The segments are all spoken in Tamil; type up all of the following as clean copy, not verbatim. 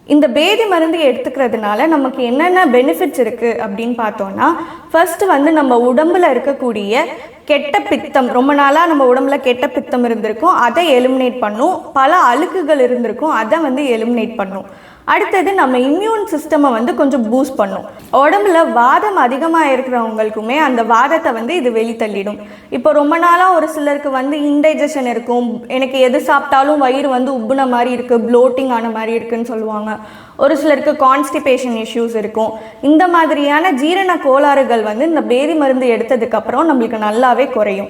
இந்த பேதி மருந்து எடுத்துக்கிறதுனால நமக்கு என்னென்ன பெனிஃபிட்ஸ் இருக்குது அப்படின்னு பார்த்தோன்னா, ஃபர்ஸ்ட் வந்து நம்ம உடம்பில் இருக்கக்கூடிய கெட்ட பித்தம், ரொம்ப நாளாக நம்ம உடம்புல கெட்ட பித்தம் இருந்திருக்கும், அதை எலிமினேட் பண்ணும். பல அழுக்குகள் இருந்திருக்கும், அதை வந்து எலிமினேட் பண்ணும். அடுத்தது நம்ம இம்யூன் சிஸ்டமை வந்து கொஞ்சம் பூஸ்ட் பண்ணும். உடம்புல வாதம் அதிகமாக இருக்கிறவங்களுக்குமே அந்த வாதத்தை வந்து இது வெளித்தள்ளிடும். இப்போ ரொம்ப நாளாக ஒரு சிலருக்கு வந்து இன்டைஜஷன் இருக்கும், எனக்கு எது சாப்பிட்டாலும் வயிறு வந்து உப்புன மாதிரி இருக்குது, ப்ளோட்டிங் ஆன மாதிரி இருக்குதுன்னு சொல்லுவாங்க. ஒரு சிலருக்கு கான்ஸ்டிபேஷன் இஷ்யூஸ் இருக்கும். இந்த மாதிரியான ஜீரண கோளாறுகள் வந்து இந்த பேதி மருந்து எடுத்ததுக்கப்புறம் நம்மளுக்கு நல்லாவே குறையும்.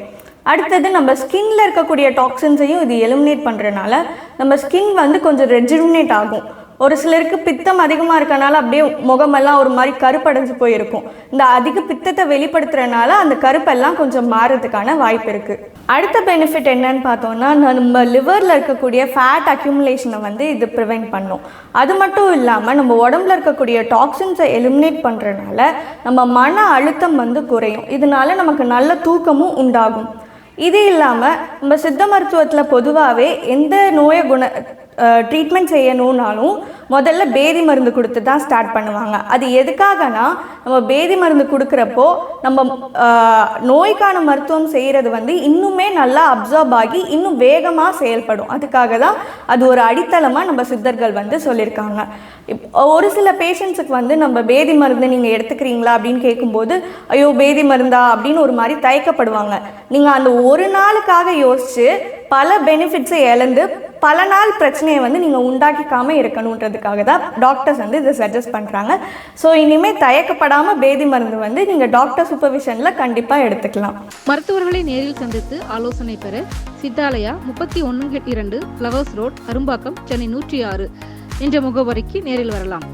அடுத்தது நம்ம ஸ்கின்ல இருக்கக்கூடிய டாக்ஸின்ஸையும் இது எலிமினேட் பண்ணுறதுனால நம்ம ஸ்கின் வந்து கொஞ்சம் ரெஜுவினேட் ஆகும். ஒரு சிலருக்கு பித்தம் அதிகமாக இருக்கனால அப்படியே முகமெல்லாம் ஒரு மாதிரி கருப்படைஞ்சு போயிருக்கும். இந்த அதிக பித்தத்தை வெளிப்படுத்துறதுனால அந்த கருப்பெல்லாம் கொஞ்சம் மாறுறதுக்கான வாய்ப்பு இருக்குது. அடுத்த பெனிஃபிட் என்னன்னு பார்த்தோம்னா, நம்ம லிவரில் இருக்கக்கூடிய ஃபேட் அக்யூமுலேஷனை வந்து இது ப்ரிவெண்ட் பண்ணும். அது மட்டும் இல்லாமல் நம்ம உடம்புல இருக்கக்கூடிய டாக்ஸின்ஸை எலிமினேட் பண்ணுறதுனால நம்ம மன அழுத்தம் வந்து குறையும். இதனால நமக்கு நல்ல தூக்கமும் உண்டாகும். இது இல்லாமல் நம்ம சித்த மருத்துவத்தில் பொதுவாகவே எந்த நோயை ட்ரீட்மெண்ட் செய்யணுன்னாலும் முதல்ல பேதி மருந்து கொடுத்து தான் ஸ்டார்ட் பண்ணுவாங்க. அது எதுக்காகனா, நம்ம பேதி மருந்து கொடுக்குறப்போ நம்ம நோய்க்கான மருத்துவம் செய்கிறது வந்து இன்னுமே நல்லா அப்சார்ப் ஆகி இன்னும் வேகமாக செயல்படும். அதுக்காக தான் அது ஒரு அடித்தளமாக நம்ம சித்தர்கள் வந்து சொல்லியிருக்காங்க. ஒரு சில பேஷண்ட்ஸுக்கு வந்து நம்ம பேதி மருந்து நீங்கள் எடுத்துக்கிறீங்களா அப்படின்னு கேட்கும்போது, ஐயோ பேதி மருந்தா அப்படின்னு ஒரு மாதிரி தயக்கப்படுவாங்க. நீங்கள் அந்த ஒரு நாளுக்காக யோசித்து பல பெனிஃபிட்ஸை இழந்து பல நாள் பிரச்சனையை வந்து நீங்கள் உண்டாக்கிக்காமல் இருக்கணுன்றதுக்காக தான் டாக்டர்ஸ் வந்து இதை சஜஸ்ட் பண்ணுறாங்க. ஸோ இனிமேல் தயக்கப்படாமல் பேதி மருந்து வந்து நீங்கள் டாக்டர் சூப்பர்விஷனில் கண்டிப்பாக எடுத்துக்கலாம். மருத்துவர்களை நேரில் சந்தித்து ஆலோசனை பெற சித்தாலயா 31/2 ஃப்ளவர்ஸ் ரோட், அரும்பாக்கம், சென்னை 106 என்ற முகவரிக்கு நேரில் வரலாம்.